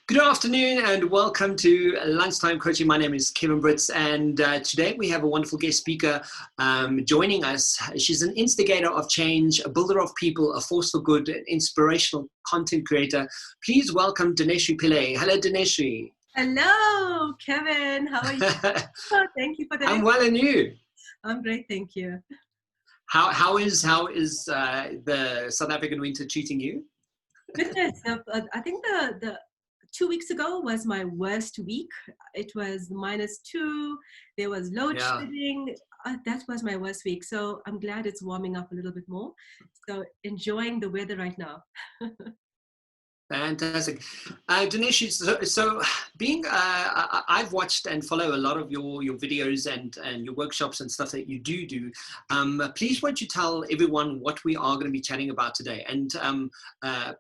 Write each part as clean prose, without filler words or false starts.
Good afternoon and welcome to Lunchtime Coaching. My name is Kevin Britz, and today we have a wonderful guest speaker joining us. She's an instigator of change, a builder of people, a force for good, an inspirational content creator. Please welcome Dineshrie Pillay. Hello, Dineshrie. Hello, Kevin. How are you? Oh, thank you for the. I'm well, and you? I'm great, thank you. How is the South African winter treating you? Goodness, I think the 2 weeks ago was my worst week. It was -2. There was load shedding. That was my worst week. So I'm glad it's warming up a little bit more. So enjoying the weather right now. Fantastic. Dineshrie, so being, I've watched and follow a lot of your videos and your workshops and stuff that you do. Please won't you tell everyone what we are going to be chatting about today, and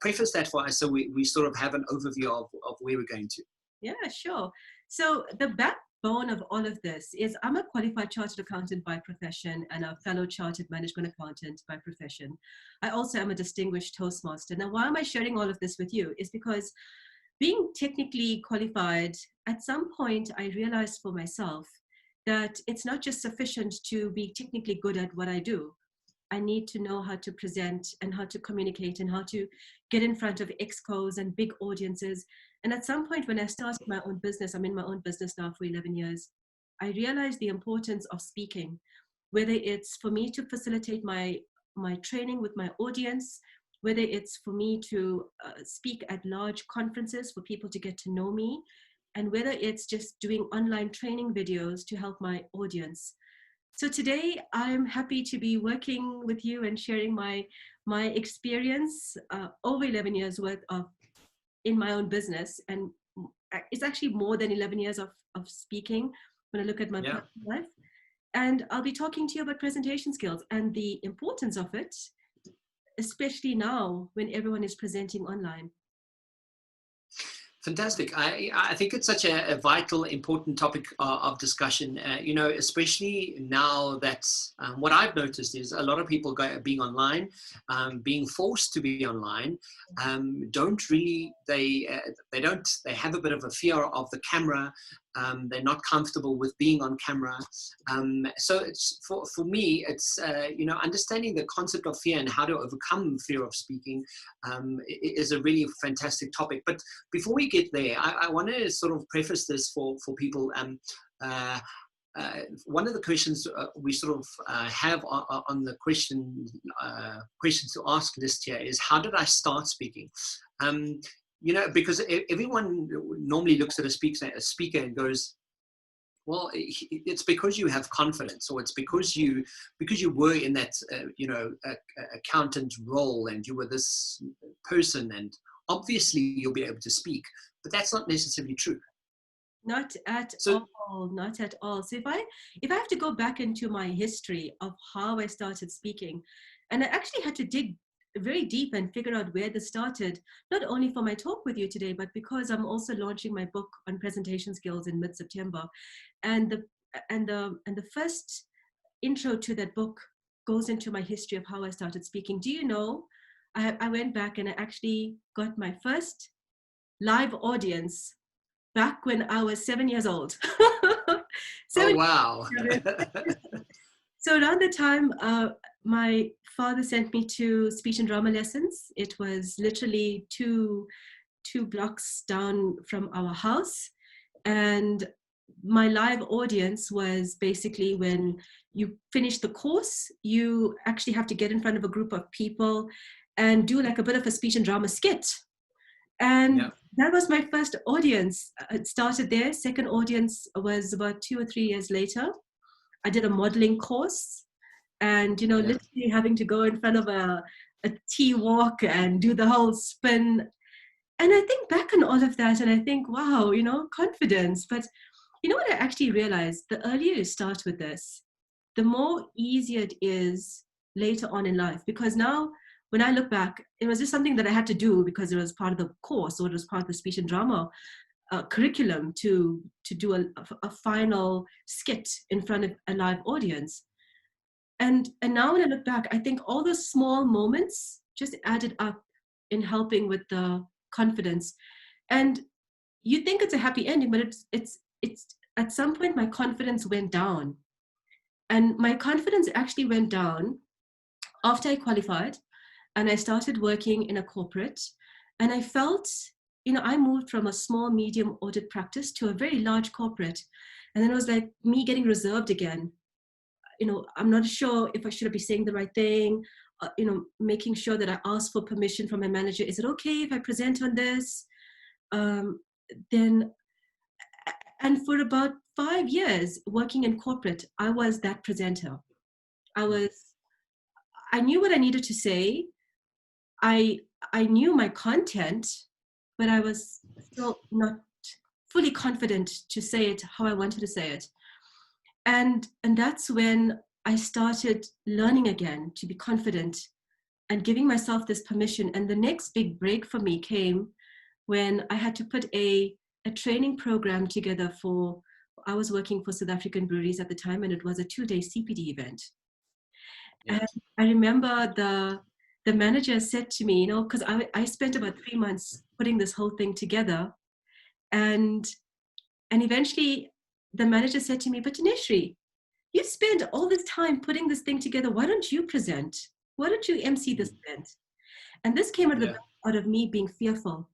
preface that for us so we sort of have an overview of where we're going to. Yeah, sure. So the backbone of all of this is I'm a qualified chartered accountant by profession and a fellow chartered management accountant by profession. I also am a distinguished Toastmaster. Now, why am I sharing all of this with you? Is because being technically qualified, at some point I realized for myself that it's not just sufficient to be technically good at what I do. I need to know how to present and how to communicate and how to get in front of excos and big audiences. And at some point when I started my own business, I'm in my own business now for 11 years, I realized the importance of speaking, whether it's for me to facilitate my training with my audience, whether it's for me to speak at large conferences for people to get to know me, and whether it's just doing online training videos to help my audience. So today I'm happy to be working with you and sharing my experience over 11 years worth of in my own business. And it's actually more than 11 years of speaking when I look at my personal life. And I'll be talking to you about presentation skills and the importance of it, especially now when everyone is presenting online. Fantastic. I think it's such a vital, important topic of discussion, especially now that what I've noticed is a lot of people being online, being forced to be online, they have a bit of a fear of the camera. They're not comfortable with being on camera. So it's for me, it's, understanding the concept of fear and how to overcome fear of speaking is a really fantastic topic. But before we get there, I want to sort of preface this for people. One of the questions we sort of have on the questions to ask list here is, how did I start speaking? Because everyone normally looks at a speaker and goes, well, it's because you have confidence, or it's because you were in that accountant role and you were this person, and obviously you'll be able to speak. But that's not necessarily true. Not at all. Not at all. So if I have to go back into my history of how I started speaking, and I actually had to dig very deep and figure out where this started, not only for my talk with you today, but because I'm also launching my book on presentation skills in mid-September. And the first intro to that book goes into my history of how I started speaking. Do you know, I went back and I actually got my first live audience back when I was 7 years old. Oh, wow. So around the time, my father sent me to speech and drama lessons. It was literally two blocks down from our house. And my live audience was basically when you finish the course, you actually have to get in front of a group of people and do like a bit of a speech and drama skit. And that was my first audience. It started there. Second audience was about 2 or 3 years later. I did a modeling course, and literally having to go in front of a tea walk and do the whole spin. And I think back on all of that and I think, wow, confidence. But you know what I actually realized? The earlier you start with this, the more easier it is later on in life. Because now when I look back, it was just something that I had to do because it was part of the course, or it was part of the speech and drama curriculum to do a final skit in front of a live audience. And now when I look back, I think all those small moments just added up in helping with the confidence. And you think it's a happy ending, but it's at some point my confidence went down. And my confidence actually went down after I qualified and I started working in a corporate. And I felt, I moved from a small, medium audit practice to a very large corporate. And then it was like me getting reserved again. I'm not sure if I should be saying the right thing, making sure that I ask for permission from my manager. Is it okay if I present on this? Then, and for about 5 years working in corporate, I was that presenter. I knew what I needed to say. I knew my content, but I was still not fully confident to say it how I wanted to say it. And that's when I started learning again to be confident and giving myself this permission. And the next big break for me came when I had to put a training program together I was working for South African breweries at the time, and it was a 2-day CPD event. Yes. And I remember the manager said to me, because I spent about 3 months putting this whole thing together. And eventually the manager said to me, but Dineshrie, you spent all this time putting this thing together. Why don't you present? Why don't you MC this event? And this came out of me being fearful.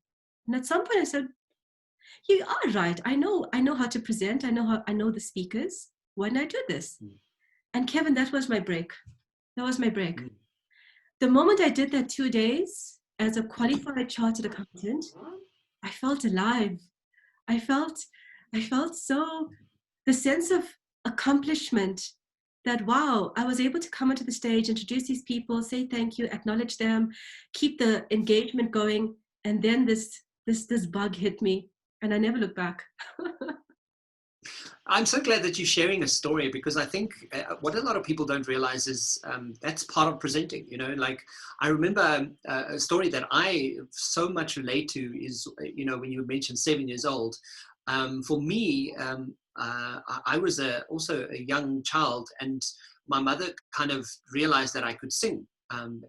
And at some point I said, you are right. I know how to present. I know the speakers. Why don't I do this? And Kevin, that was my break. The moment I did that 2 days as a qualified chartered accountant, I felt alive. I felt so, the sense of accomplishment that, wow, I was able to come onto the stage, introduce these people, say thank you, acknowledge them, keep the engagement going. And then this bug hit me and I never looked back. I'm so glad that you're sharing a story, because I think what a lot of people don't realize is that's part of presenting. Like I remember a story that I so much relate to is, when you mentioned 7 years old. For me, I was also a young child, and my mother kind of realized that I could sing,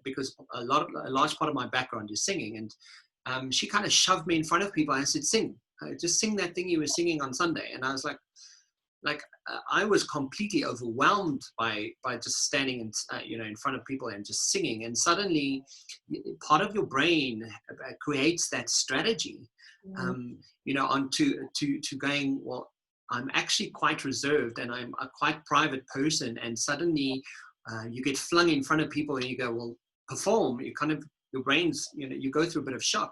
because a large part of my background is singing. And she kind of shoved me in front of people and said, sing. Just sing that thing you were singing on Sunday. And I was like I was completely overwhelmed by just standing in front of people and just singing. And suddenly part of your brain creates that strategy, to going, well, I'm actually quite reserved and I'm a quite private person. And suddenly you get flung in front of people and you go, well, perform. Your brain's, you go through a bit of shock.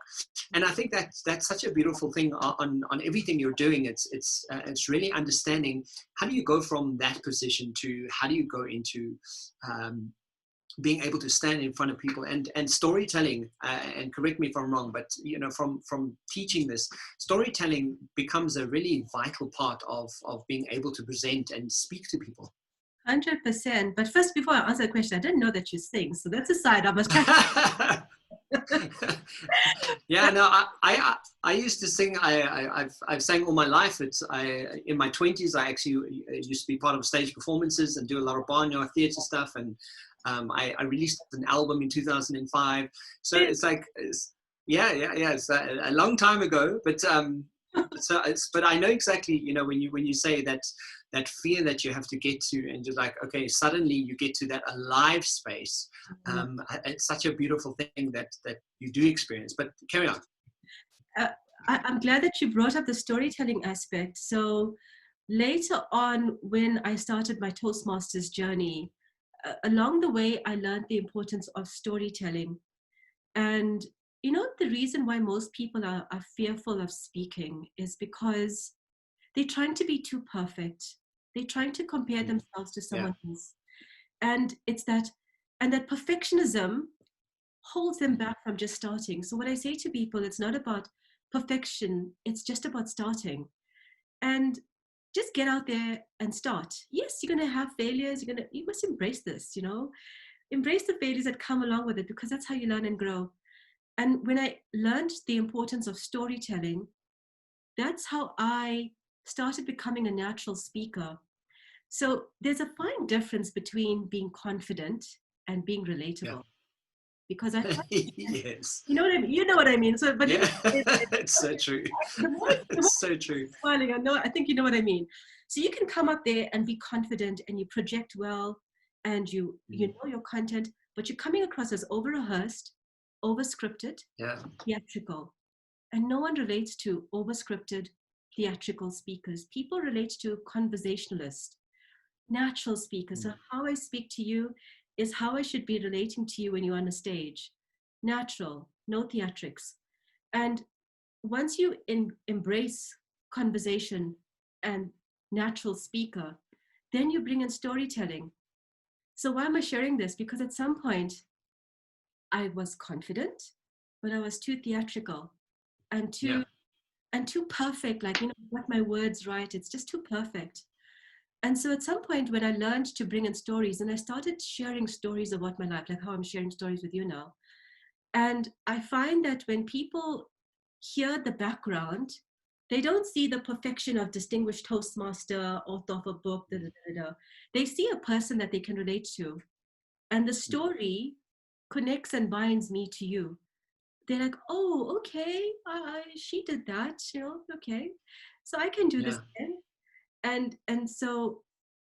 And I think that's such a beautiful thing on everything you're doing. It's really understanding, how do you go from that position to how do you go into being able to stand in front of people, and storytelling, and correct me if I'm wrong, but from teaching this, storytelling becomes a really vital part of being able to present and speak to people. 100%. But first, before I answer the question, I didn't know that you sing. So that's a side. I must try. Yeah, no, I used to sing. I've sang all my life. In my 20s, I actually used to be part of stage performances and do a lot of barnyard theatre stuff. And I released an album in 2005. So it's like, it's a long time ago. But but I know exactly, when you say that fear that you have to get to, and just like, okay, suddenly you get to that alive space. It's such a beautiful thing that you do experience. But carry on. I'm glad that you brought up the storytelling aspect. So later on, when I started my Toastmasters journey, along the way, I learned the importance of storytelling. And the reason why most people are fearful of speaking is because they're trying to be too perfect. They're trying to compare themselves to someone else. And that perfectionism holds them back from just starting. So what I say to people, it's not about perfection. It's just about starting. And just get out there and start. Yes, you're going to have failures. You must embrace this, embrace the failures that come along with it, because that's how you learn and grow. And when I learned the importance of storytelling, that's how I started becoming a natural speaker. So there's a fine difference between being confident and being relatable. because I find, Yes. you know what I mean? You know what I mean? So, but Yeah. It's so true. It's so true. Smiling, I think you know what I mean. So you can come up there and be confident and you project well and you know your content, but you're coming across as over-rehearsed, over-scripted, Yeah. theatrical. And no one relates to over-scripted, theatrical speakers. People relate to conversationalists, natural speakers. So how I speak to you is how I should be relating to you when you're on a stage. Natural, no theatrics. And once you embrace conversation and natural speaker, then you bring in storytelling. So why am I sharing this? Because at some point I was confident, but I was too theatrical and too perfect. Like, got my words right. It's just too perfect. And so at some point when I learned to bring in stories and I started sharing stories about my life, like how I'm sharing stories with you now. And I find that when people hear the background, they don't see the perfection of distinguished Toastmaster, author of a book, They see a person that they can relate to. And the story connects and binds me to you. They're like, oh, okay, she did that, okay. So I can do this again. And so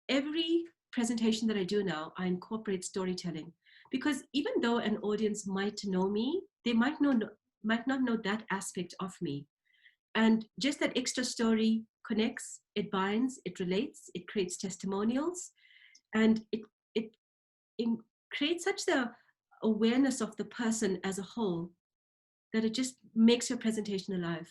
every presentation that I do now, I incorporate storytelling, because even though an audience might know me, they might not know that aspect of me. And just that extra story connects, it binds, it relates, it creates testimonials, and it creates such the awareness of the person as a whole that it just makes your presentation alive.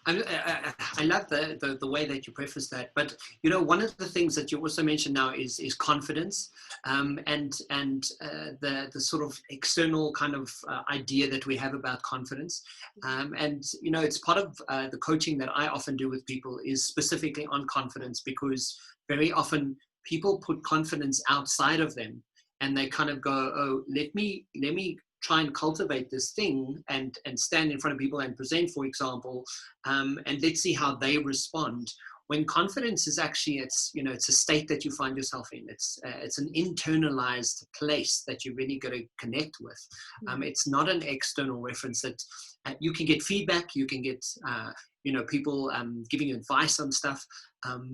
I love the way that you preface that, but one of the things that you also mentioned now is confidence, and the sort of external kind of idea that we have about confidence, and it's part of the coaching that I often do with people is specifically on confidence, because very often people put confidence outside of them, and they kind of go, oh, let me try and cultivate this thing and stand in front of people and present, for example, and let's see how they respond. When confidence is actually, it's a state that you find yourself in. It's an internalized place that you really got to connect with. It's not an external reference that you can get feedback, you can get people giving you advice on stuff,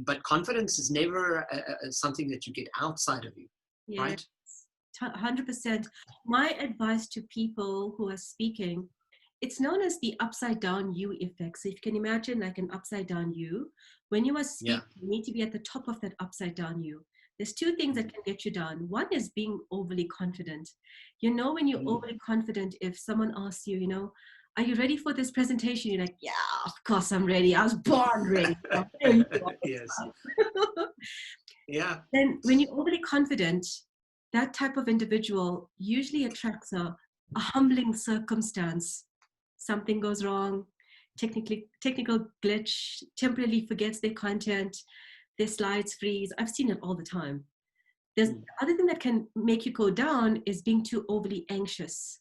but confidence is never something that you get outside of you, right? 100%. My advice to people who are speaking, it's known as the upside down U effect. So if you can imagine like an upside down U, when you are speaking, you need to be at the top of that upside down U. There's two things that can get you down. One is being overly confident. When you're overly confident, if someone asks you, are you ready for this presentation? You're like, yeah, of course I'm ready. I was born ready. Yes. Yeah. Then when you're overly confident, that type of individual usually attracts a humbling circumstance. Something goes wrong, technical glitch, temporarily forgets their content, their slides freeze. I've seen it all the time. The other thing that can make you go down is being too overly anxious.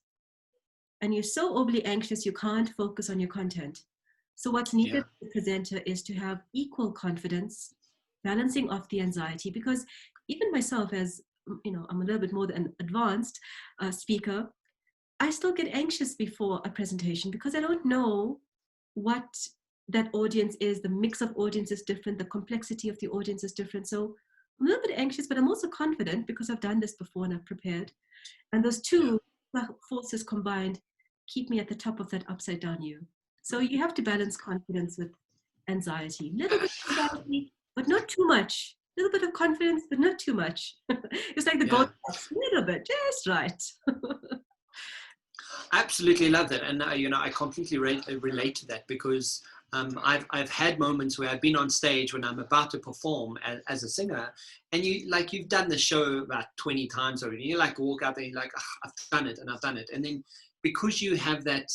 And you're so overly anxious, you can't focus on your content. So what's needed for the presenter is to have equal confidence, balancing off the anxiety, because even myself, as I'm a little bit more than advanced speaker, I still get anxious before a presentation because I don't know what that audience is. The mix of audience is different. The complexity of the audience is different. So I'm a little bit anxious, but I'm also confident because I've done this before and I've prepared. And those two forces combined keep me at the top of that upside down U. So you have to balance confidence with anxiety. Little bit of anxiety, but not too much. Little bit of confidence, but not too much. It's like the gold box, a little bit, just right. I absolutely love that, and I completely relate to that, because I've had moments where I've been on stage when I'm about to perform as a singer, and you've done the show about 20 times already. You walk out there, and you're like, oh, I've done it, and then because you have that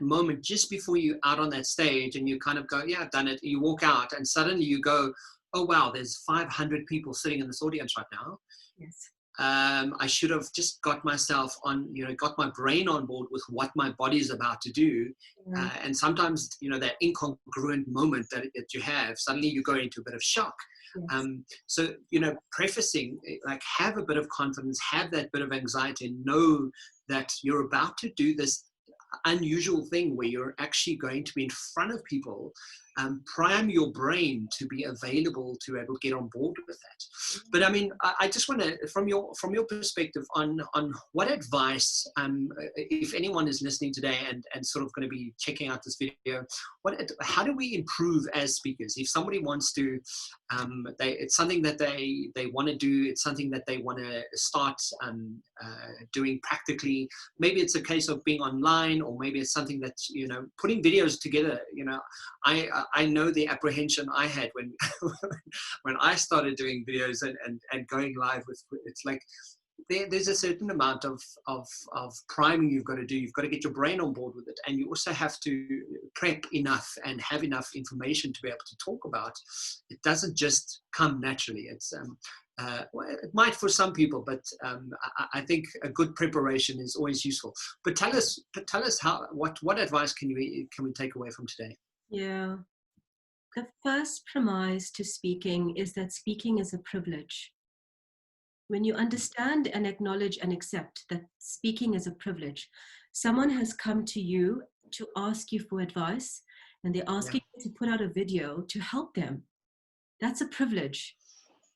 moment just before you out on that stage, and you kind of go, yeah, I've done it. You walk out, and suddenly you go, oh wow, there's 500 people sitting in this audience right now. Yes. I should have just got myself on, got my brain on board with what my body is about to do. And sometimes, that incongruent moment that you have, suddenly you go into a bit of shock. Yes. So, prefacing, like, have a bit of confidence, have that bit of anxiety, and know that you're about to do this unusual thing where you're actually going to be in front of people. Prime your brain to be available to able to get on board with that. But I mean, I just want to, from your perspective, on what advice, if anyone is listening today and sort of going to be checking out this video, how do we improve as speakers? If somebody wants to, it's something that they want to do, it's something that they want to start doing practically. Maybe it's a case of being online, or maybe it's something that, putting videos together. I know the apprehension I had when when I started doing videos and going live with, it's like there's a certain amount of priming you've got to do. You've got to get your brain on board with it, and you also have to prep enough and have enough information to be able to talk about. It doesn't just come naturally. It's well, it might for some people, but I think a good preparation is always useful. But tell us what advice can we take away from today? Yeah. The first premise to speaking is that speaking is a privilege. When you understand and acknowledge and accept that speaking is a privilege, someone has come to you to ask you for advice, and they're asking you to put out a video to help them. That's a privilege,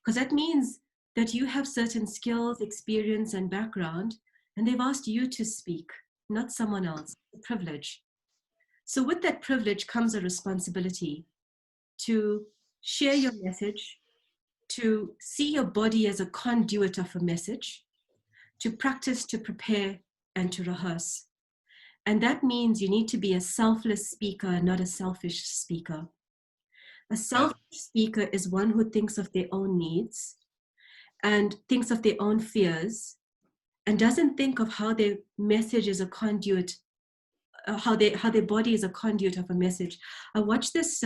because that means that you have certain skills, experience, and background, and they've asked you to speak, not someone else. It's a privilege. So with that privilege comes a responsibility to share your message, to see your body as a conduit of a message, to practice, to prepare, and to rehearse. And that means you need to be a selfless speaker, not a selfish speaker. A selfish speaker is one who thinks of their own needs and thinks of their own fears, and doesn't think of how their message is a conduit, how their body is a conduit of a message. I watched this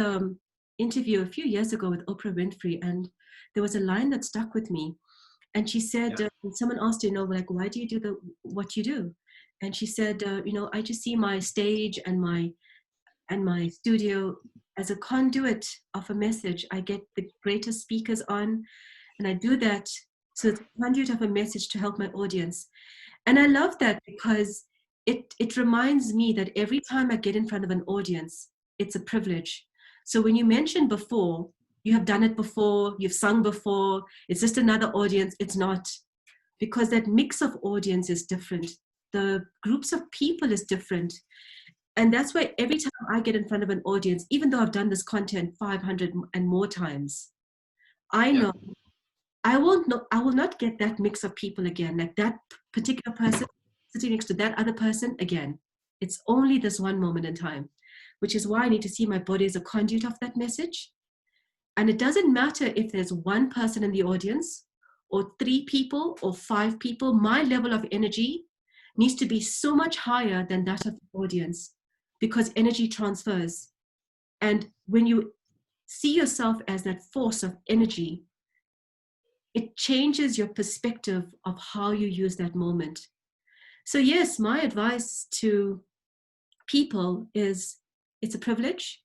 interview a few years ago with Oprah Winfrey, and there was a line that stuck with me. And she said, someone asked her, like, why do you do what you do? And she said, I just see my stage and my studio as a conduit of a message. I get the greatest speakers on, and I do that so it's a conduit of a message to help my audience. And I love that, because it reminds me that every time I get in front of an audience, it's a privilege. So when you mentioned before, you have done it before, you've sung before, it's just another audience. It's not, because that mix of audience is different. The groups of people is different. And that's why every time I get in front of an audience, even though I've done this content 500 and more times, I know I will not get that mix of people again, like that particular person sitting next to that other person again. It's only this one moment in time, which is why I need to see my body as a conduit of that message. And it doesn't matter if there's one person in the audience, or 3 people, or 5 people. My level of energy needs to be so much higher than that of the audience, because energy transfers. And when you see yourself as that force of energy, it changes your perspective of how you use that moment. So yes, my advice to people is, it's a privilege.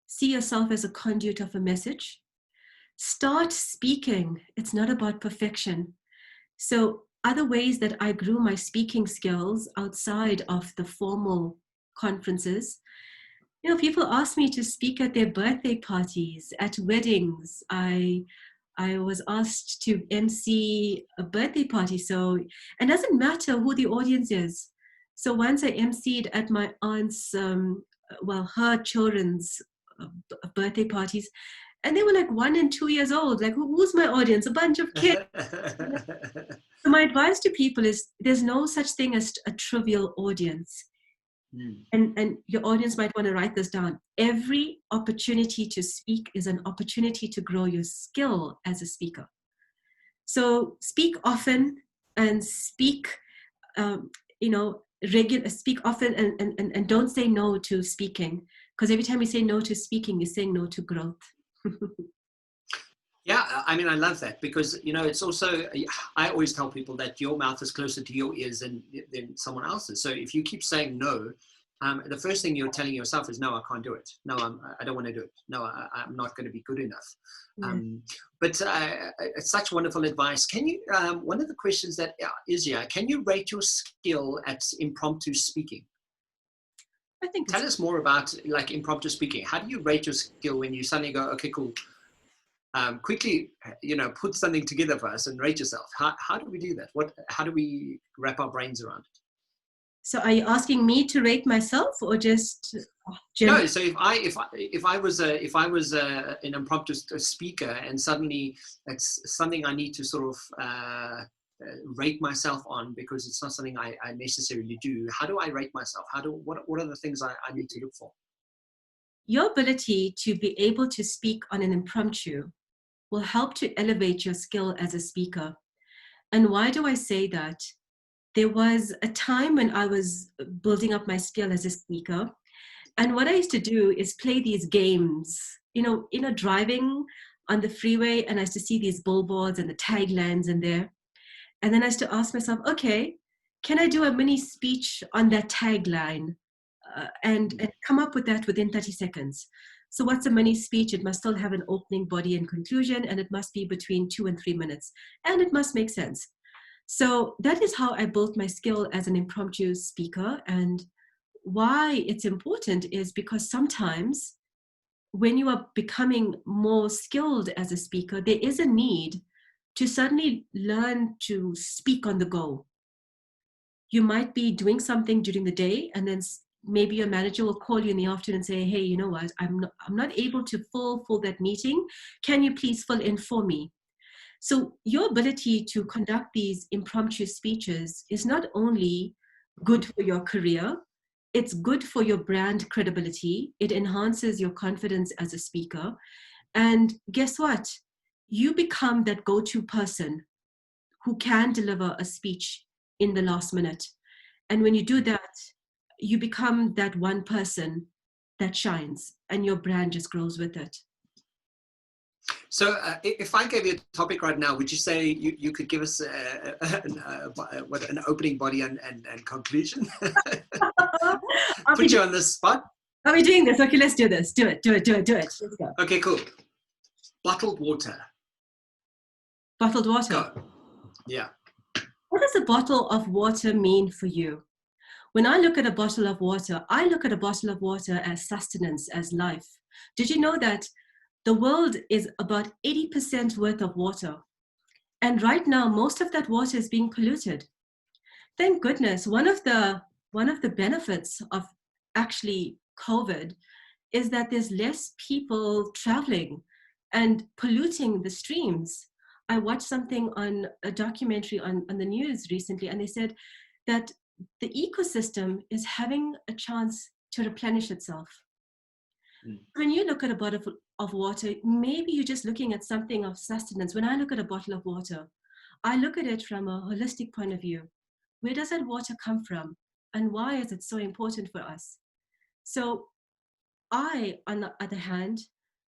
See yourself as a conduit of a message. Start speaking. It's not about perfection. So other ways that I grew my speaking skills outside of the formal conferences, people ask me to speak at their birthday parties, at weddings. I was asked to MC a birthday party. So, and it doesn't matter who the audience is. So once I MC'd at my aunt's, her children's birthday parties, and they were like 1 and 2 years old. Like, who's my audience? A bunch of kids. So my advice to people is, there's no such thing as a trivial audience. And your audience might want to write this down. Every opportunity to speak is an opportunity to grow your skill as a speaker. So speak often, and speak, speak often, and don't say no to speaking, because every time you say no to speaking, you're saying no to growth. Yeah, I mean, I love that, because, it's also, I always tell people that your mouth is closer to your ears than someone else's. So if you keep saying no, the first thing you're telling yourself is, no, I can't do it. No, I don't want to do it. No, I'm not going to be good enough. Yeah. But it's such wonderful advice. Can you, one of the questions that is here, can you rate your skill at impromptu speaking? I think Tell us more about like impromptu speaking. How do you rate your skill when you suddenly go, okay, cool. Quickly, put something together for us and rate yourself. How do we do that? How do we wrap our brains around it? So are you asking me to rate myself or just general? No. So if I was an impromptu speaker and suddenly it's something I need to sort of rate myself on because it's not something I necessarily do. How do I rate myself? What are the things I need to look for? Your ability to be able to speak on an impromptu will help to elevate your skill as a speaker. And why do I say that? There was a time when I was building up my skill as a speaker. And what I used to do is play these games, driving on the freeway, and I used to see these billboards and the taglines in there. And then I used to ask myself, okay, can I do a mini speech on that tagline and come up with that within 30 seconds? So what's a mini speech? It must still have an opening, body, and conclusion, and it must be between 2 and 3 minutes, and it must make sense. So that is how I built my skill as an impromptu speaker. And why it's important is because sometimes when you are becoming more skilled as a speaker, there is a need to suddenly learn to speak on the go. You might be doing something during the day, and then maybe your manager will call you in the afternoon and say, hey, you know what, I'm not able to fill that meeting. Can you please fill in for me? So your ability to conduct these impromptu speeches is not only good for your career, it's good for your brand credibility. It enhances your confidence as a speaker. And guess what? You become that go-to person who can deliver a speech in the last minute. And when you do that, you become that one person that shines, and your brand just grows with it. So if I gave you a topic right now, would you say you could give us an opening, body, and conclusion? Put you on the spot. Are we doing this? Okay, let's do this. Do it. Let's go. Okay, cool. Bottled water. Bottled water. Go. Yeah. What does a bottle of water mean for you? When I look at a bottle of water, I look at a bottle of water as sustenance, as life. Did you know that the world is about 80% worth of water? And right now, most of that water is being polluted. Thank goodness. One of the benefits of actually COVID is that there's less people traveling and polluting the streams. I watched something on a documentary on the news recently, and they said that the ecosystem is having a chance to replenish itself. When you look at a bottle of water, maybe you're just looking at something of sustenance. When I look at a bottle of water, I look at it from a holistic point of view. Where does that water come from? And why is it so important for us? So I, on the other hand,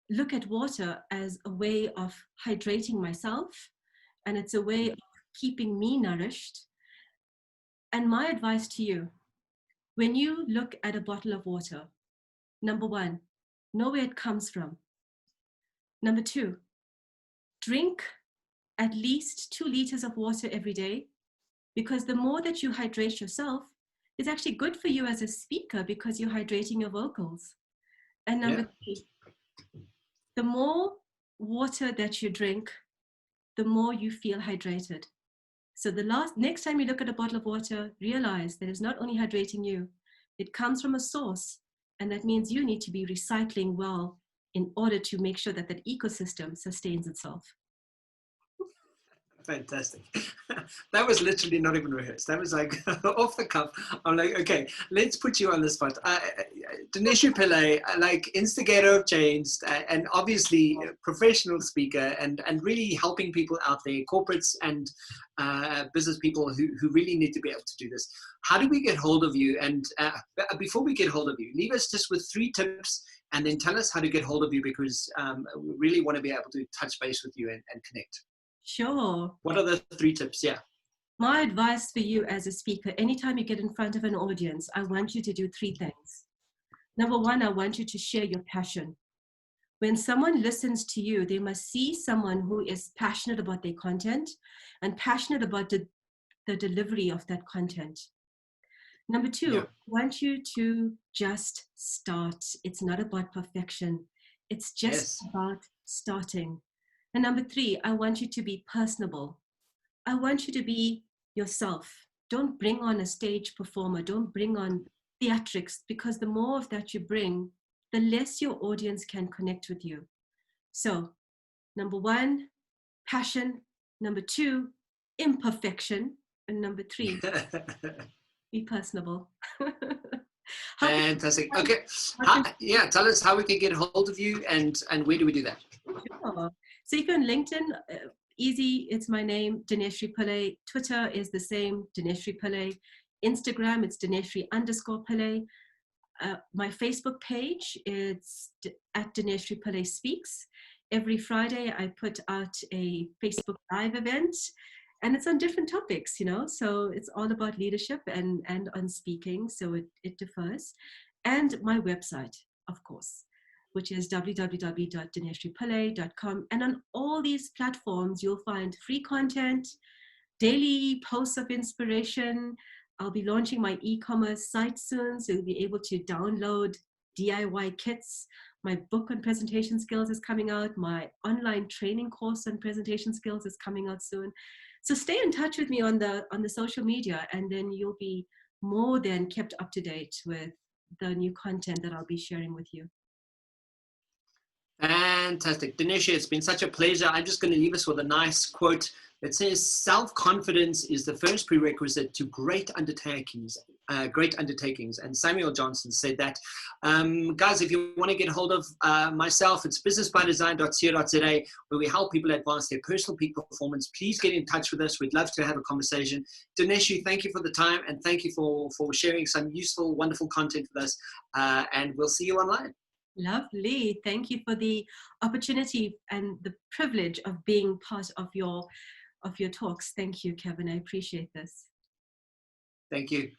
look at water as a way of hydrating myself, and it's a way of keeping me nourished. And my advice to you, when you look at a bottle of water, number one, know where it comes from. Number two, drink at least 2 liters of water every day, because the more that you hydrate yourself, it's actually good for you as a speaker because you're hydrating your vocals. And number three, the more water that you drink, the more you feel hydrated. So next time you look at a bottle of water, realize that it's not only hydrating you, it comes from a source. And that means you need to be recycling well in order to make sure that that ecosystem sustains itself. Fantastic. That was literally not even rehearsed. That was like off the cuff. I'm like, okay, let's put you on the spot. Dineshrie Pillay, like instigator of change, and obviously professional speaker, and really helping people out there, corporates and business people who really need to be able to do this. How do we get hold of you? And before we get hold of you, leave us just with 3 tips, and then tell us how to get hold of you, because we really want to be able to touch base with you and connect. Sure. What are the 3 tips? Yeah. My advice for you as a speaker, anytime you get in front of an audience, I want you to do 3 things. Number 1, I want you to share your passion. When someone listens to you, they must see someone who is passionate about their content and passionate about the delivery of that content. Number 2, Yeah. I want you to just start. It's not about perfection. It's just about starting. And number 3, I want you to be personable. I want you to be yourself. Don't bring on a stage performer. Don't bring on theatrics, because the more of that you bring, the less your audience can connect with you. So, number 1, passion. Number 2, imperfection. And number 3, be personable. Fantastic. Okay. Tell us how we can get hold of you, and where do we do that? Sure. So you can LinkedIn, easy, it's my name, Dineshrie Pillay. Twitter is the same, Dineshrie Pillay. Instagram, it's Dineshrie_Pillay. My Facebook page, it's at Dineshrie Pillay Speaks. Every Friday, I put out a Facebook Live event, and it's on different topics, so it's all about leadership and on speaking, so it differs. And my website, of course, which is www.dineshriepillay.com. And on all these platforms, you'll find free content, daily posts of inspiration. I'll be launching my e-commerce site soon, so you'll be able to download DIY kits. My book on presentation skills is coming out. My online training course on presentation skills is coming out soon. So stay in touch with me on the social media, and then you'll be more than kept up to date with the new content that I'll be sharing with you. Fantastic. Dineshrie, it's been such a pleasure. I'm just going to leave us with a nice quote that says, self-confidence is the first prerequisite to great undertakings. And Samuel Johnson said that. Guys, if you want to get hold of myself, it's businessbydesign.co.za, where we help people advance their personal peak performance. Please get in touch with us. We'd love to have a conversation. Dineshrie, thank you for the time, and thank you for sharing some useful, wonderful content with us. And we'll see you online. Lovely. Thank you for the opportunity and the privilege of being part of your talks. Thank you, Kevin. I appreciate this. Thank you.